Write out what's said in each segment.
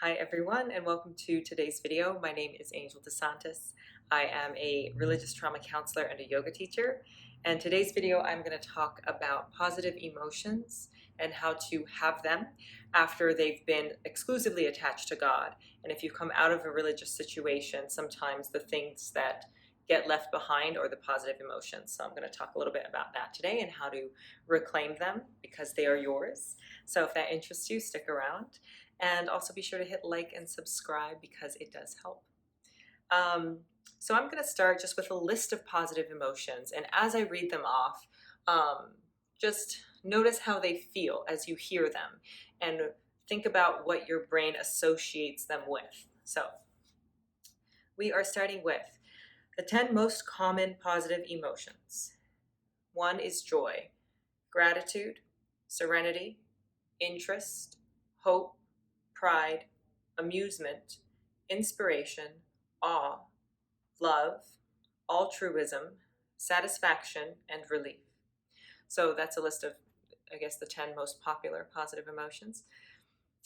Hi everyone and welcome to today's video. My name is Angel DeSantis. I am a religious trauma counselor and a yoga teacher. And today's video I'm going to talk about positive emotions and how to have them after they've been exclusively attached to God. And if you come out of a religious situation, sometimes the things that get left behind are the positive emotions. So I'm going to talk a little bit about that today and how to reclaim them because they are yours. So if that interests you, stick around. And also be sure to hit like and subscribe because it does help. So I'm going to start just with a list of positive emotions. And as I read them off, just notice how they feel as you hear them and think about what your brain associates them with. So we are starting with the 10 most common positive emotions. One is joy, gratitude, serenity, interest, hope, pride, amusement, inspiration, awe, love, altruism, satisfaction, and relief. So that's a list of, I guess, the 10 most popular positive emotions.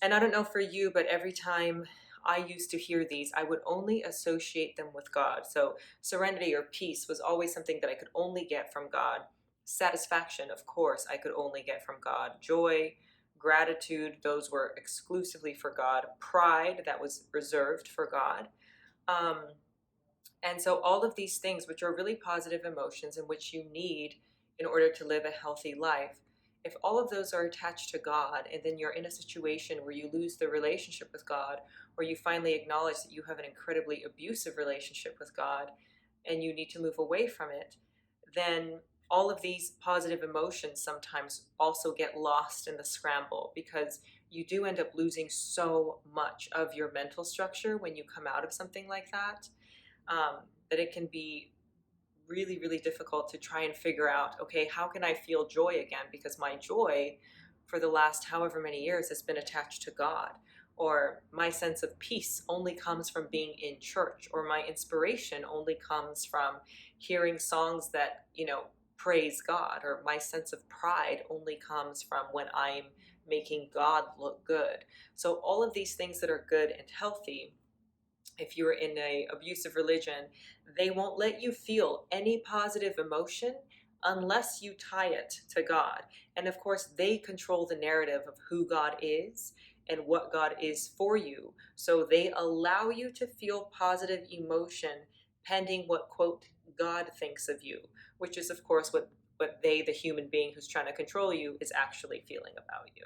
And I don't know for you, but every time I used to hear these, I would only associate them with God. So serenity or peace was always something that I could only get from God. Satisfaction, of course, I could only get from God. Joy, gratitude, those were exclusively for God. Pride, that was reserved for God. Um, and so all of these things, which are really positive emotions and which you need in order to live a healthy life, if all of those are attached to God and then you're in a situation where you lose the relationship with God, or you finally acknowledge that you have an incredibly abusive relationship with God and you need to move away from it, then all of these positive emotions sometimes also get lost in the scramble because you do end up losing so much of your mental structure when you come out of something like that, that it can be really, really difficult to try and figure out, okay, how can I feel joy again? Because my joy for the last however many years has been attached to God. Or my sense of peace only comes from being in church, or my inspiration only comes from hearing songs that, praise God, or my sense of pride only comes from when I'm making God look good. So all of these things that are good and healthy, if you're in a abusive religion, they won't let you feel any positive emotion unless you tie it to God. And of course, they control the narrative of who God is and what God is for you. So they allow you to feel positive emotion pending what, quote, God thinks of you, which is, of course, what they, the human being who's trying to control you, is actually feeling about you.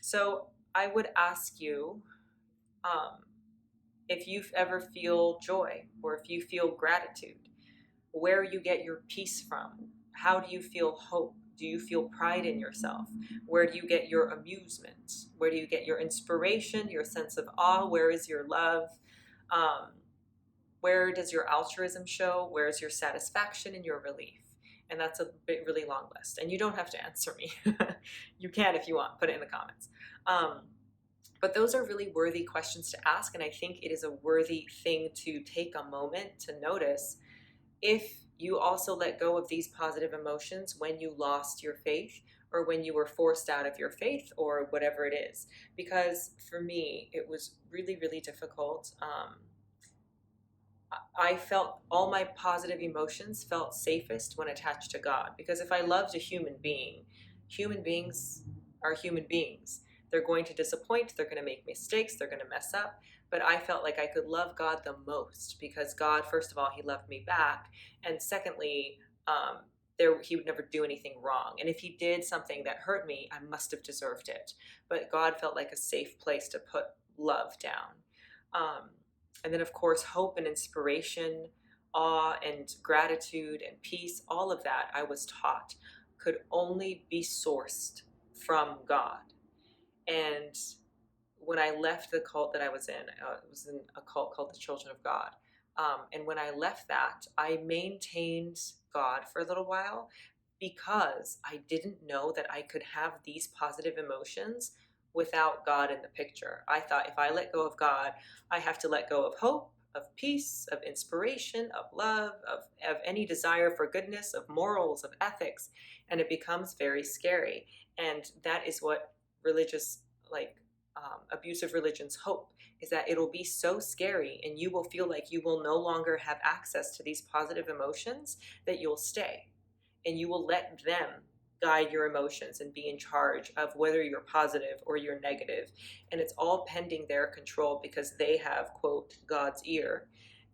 So I would ask you, um, if you ever feel joy or if you feel gratitude, where you get your peace from. How do you feel hope? Do you feel pride in yourself? Where do you get your amusement? Where do you get your inspiration, your sense of awe? Where is your love? Um, where does your altruism show? Where is your satisfaction and your relief? And that's a really long list. And you don't have to answer me. You can if you want, put it in the comments. But those are really worthy questions to ask. And I think it is a worthy thing to take a moment to notice if you also let go of these positive emotions when you lost your faith or when you were forced out of your faith or whatever it is. Because for me, it was really, really difficult. I felt all my positive emotions felt safest when attached to God. Because if I loved a human being, human beings are human beings. They're going to disappoint, they're going to make mistakes, they're going to mess up. But I felt like I could love God the most because God, first of all, He loved me back. And secondly, He would never do anything wrong. And if He did something that hurt me, I must have deserved it. But God felt like a safe place to put love down. And then, of course, hope and inspiration, awe and gratitude and peace, all of that I was taught could only be sourced from God. And when I left the cult that I was in, it was in a cult called the Children of God. And when I left that, I maintained God for a little while because I didn't know that I could have these positive emotions without God in the picture. I thought if I let go of God, I have to let go of hope, of peace, of inspiration, of love, of any desire for goodness, of morals, of ethics. And it becomes very scary. And that is what religious, like, abusive religion's hope is that it'll be so scary and you will feel like you will no longer have access to these positive emotions that you'll stay and you will let them guide your emotions and be in charge of whether you're positive or you're negative. And it's all pending their control because they have, quote, God's ear.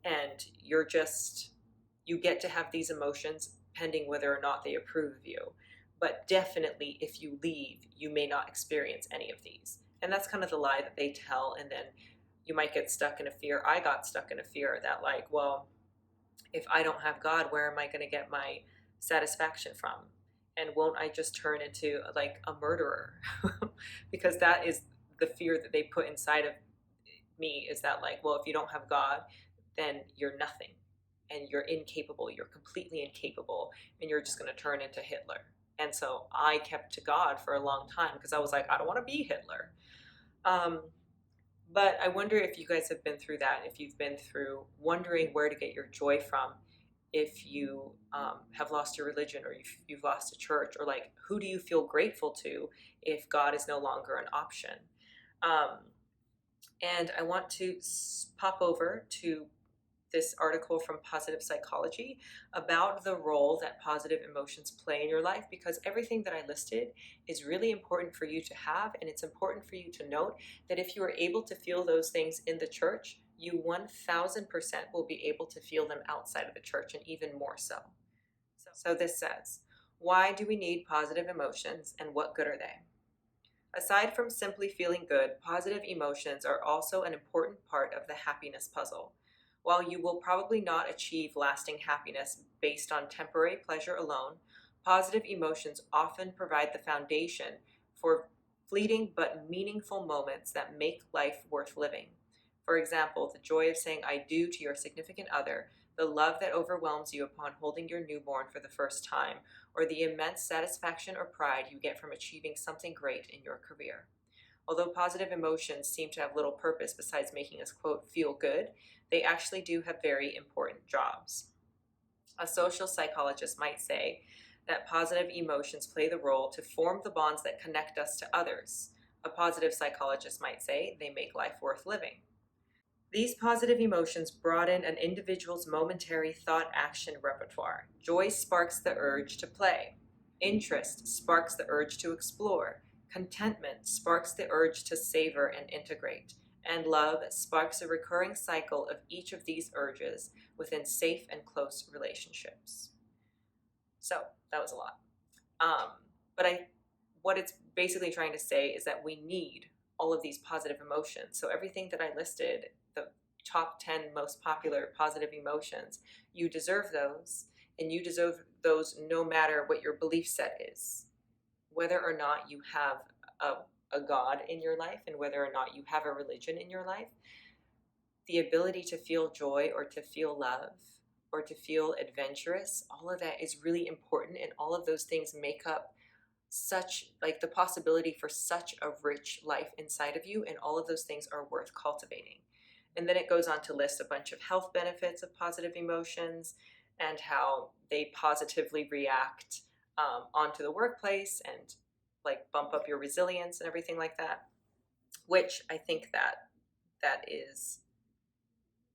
And you get to have these emotions pending whether or not they approve of you. But definitely, if you leave, you may not experience any of these. And that's kind of the lie that they tell. And then you might get stuck in a fear. I got stuck in a fear that, like, well, if I don't have God, where am I going to get my satisfaction from? And won't I just turn into like a murderer? Because that is the fear that they put inside of me, is that, like, well, if you don't have God, then you're nothing and you're incapable. You're completely incapable and you're just going to turn into Hitler. And so I kept to God for a long time because I was like, I don't want to be Hitler. But I wonder if you guys have been through that, if you've been through wondering where to get your joy from, if you have lost your religion or you've lost a church, or like, who do you feel grateful to if God is no longer an option? And I want to pop over to this article from Positive Psychology about the role that positive emotions play in your life, because everything that I listed is really important for you to have, and it's important for you to note that if you are able to feel those things in the church, you 1000% will be able to feel them outside of the church, and even more so. So this says, why do we need positive emotions and what good are they? Aside from simply feeling good, positive emotions are also an important part of the happiness puzzle. While you will probably not achieve lasting happiness based on temporary pleasure alone, positive emotions often provide the foundation for fleeting but meaningful moments that make life worth living. For example, the joy of saying I do to your significant other, the love that overwhelms you upon holding your newborn for the first time, or the immense satisfaction or pride you get from achieving something great in your career. Although positive emotions seem to have little purpose besides making us, quote, feel good, they actually do have very important jobs. A social psychologist might say that positive emotions play the role to form the bonds that connect us to others. A positive psychologist might say they make life worth living. These positive emotions broaden an individual's momentary thought-action repertoire. Joy sparks the urge to play. Interest sparks the urge to explore. Contentment sparks the urge to savor and integrate. And love sparks a recurring cycle of each of these urges within safe and close relationships. So that was a lot. What it's basically trying to say is that we need all of these positive emotions. So everything that I listed, the top 10 most popular positive emotions, you deserve those, and you deserve those no matter what your belief set is. Whether or not you have a God in your life and whether or not you have a religion in your life, the ability to feel joy or to feel love or to feel adventurous, all of that is really important, and all of those things make up such, like, the possibility for such a rich life inside of you, and all of those things are worth cultivating. And then it goes on to list a bunch of health benefits of positive emotions and how they positively react onto the workplace and, like, bump up your resilience and everything like that, which I think that is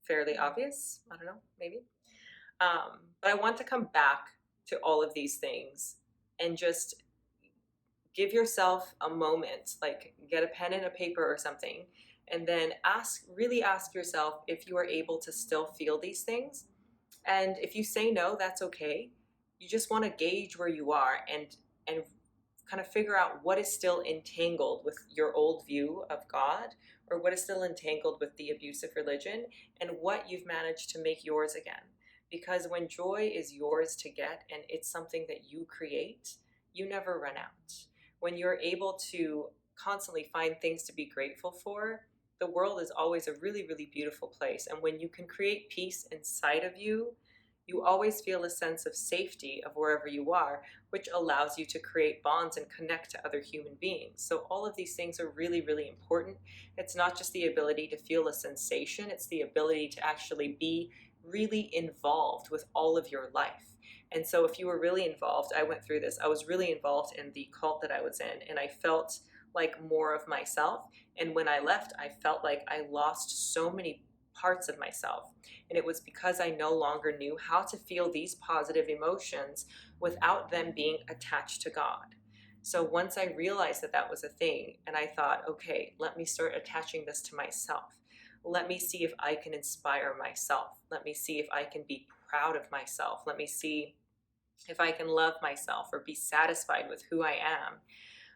fairly obvious. I don't know, maybe. But I want to come back to all of these things and just give yourself a moment, like get a pen and a paper or something, and then really ask yourself if you are able to still feel these things. And if you say no, that's okay. You just want to gauge where you are and kind of figure out what is still entangled with your old view of God, or what is still entangled with the abusive religion, and what you've managed to make yours again. Because when joy is yours to get and it's something that you create, you never run out. When you're able to constantly find things to be grateful for, the world is always a really, really beautiful place. And when you can create peace inside of you, you always feel a sense of safety of wherever you are, which allows you to create bonds and connect to other human beings. So all of these things are really, really important. It's not just the ability to feel a sensation, it's the ability to actually be really involved with all of your life. And so if you were really involved, I went through this, I was really involved in the cult that I was in, and I felt like more of myself. And when I left, I felt like I lost so many parts of myself. And it was because I no longer knew how to feel these positive emotions without them being attached to God. So once I realized that that was a thing, and I thought, okay, let me start attaching this to myself. Let me see if I can inspire myself. Let me see if I can be proud of myself. Let me see if I can love myself or be satisfied with who I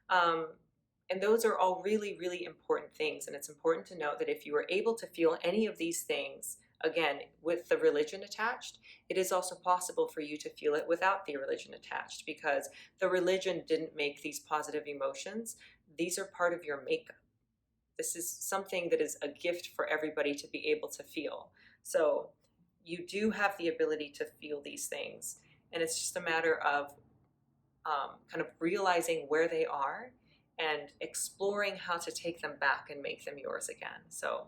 am. And those are all really, really important things. And it's important to know that if you are able to feel any of these things, again, with the religion attached, it is also possible for you to feel it without the religion attached, because the religion didn't make these positive emotions. These are part of your makeup. This is something that is a gift for everybody to be able to feel. So you do have the ability to feel these things. And it's just a matter of kind of realizing where they are and exploring how to take them back and make them yours again. So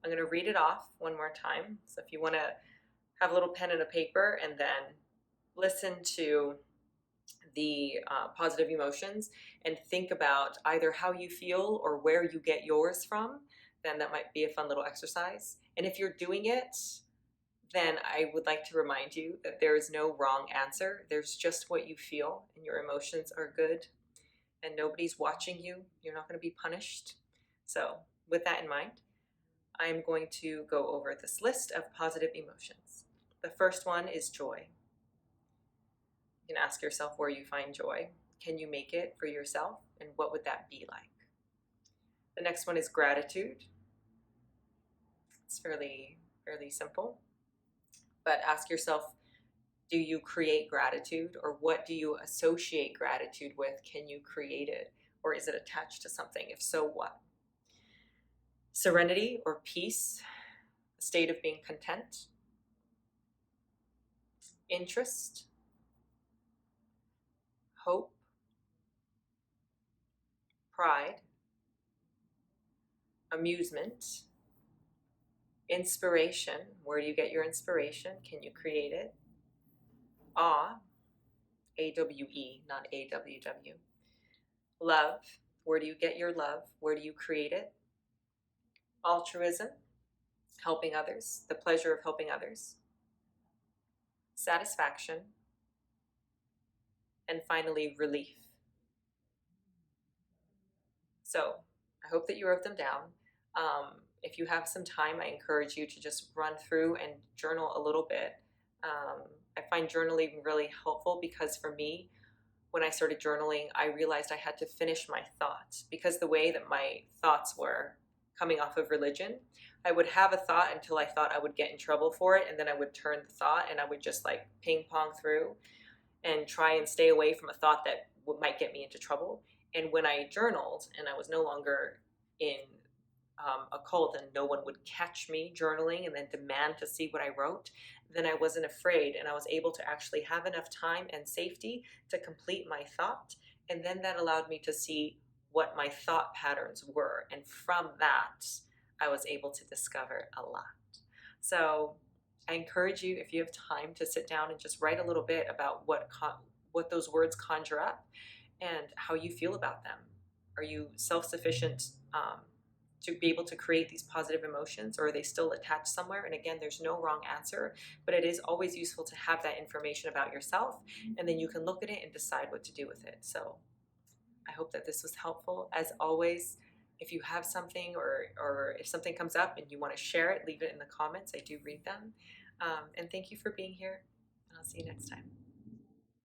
I'm going to read it off one more time. So if you want to have a little pen and a paper and then listen to the positive emotions and think about either how you feel or where you get yours from, then that might be a fun little exercise. And if you're doing it, then I would like to remind you that there is no wrong answer. There's just what you feel, and your emotions are good, and nobody's watching you. You're not going to be punished. So with that in mind, I'm going to go over this list of positive emotions. The first one is joy. You can ask yourself where you find joy. Can you make it for yourself? And what would that be like? The next one is gratitude. It's fairly simple. But ask yourself, do you create gratitude, or what do you associate gratitude with? Can you create it, or is it attached to something? If so, what? Serenity or peace, a state of being content. Interest, hope, pride, amusement, inspiration. Where do you get your inspiration? Can you create it? Awe, A-W-E, not A-W-W. Love, where do you get your love? Where do you create it? Altruism, helping others, the pleasure of helping others. Satisfaction, and finally, relief. So I hope that you wrote them down. If you have some time, I encourage you to just run through and journal a little bit. I find journaling really helpful because for me, when I started journaling, I realized I had to finish my thoughts, because the way that my thoughts were coming off of religion, I would have a thought until I thought I would get in trouble for it, and then I would turn the thought and I would just like ping pong through and try and stay away from a thought that might get me into trouble. And when I journaled and I was no longer in a cult and no one would catch me journaling and then demand to see what I wrote, then I wasn't afraid, and I was able to actually have enough time and safety to complete my thought. And then that allowed me to see what my thought patterns were. And from that, I was able to discover a lot. So I encourage you, if you have time, to sit down and just write a little bit about what those words conjure up and how you feel about them. Are you self-sufficient to be able to create these positive emotions, or are they still attached somewhere? And again, there's no wrong answer, but it is always useful to have that information about yourself, and then you can look at it and decide what to do with it. So I hope that this was helpful. As always, if you have something or if something comes up and you want to share it, leave it in the comments. I do read them. And thank you for being here, and I'll see you next time.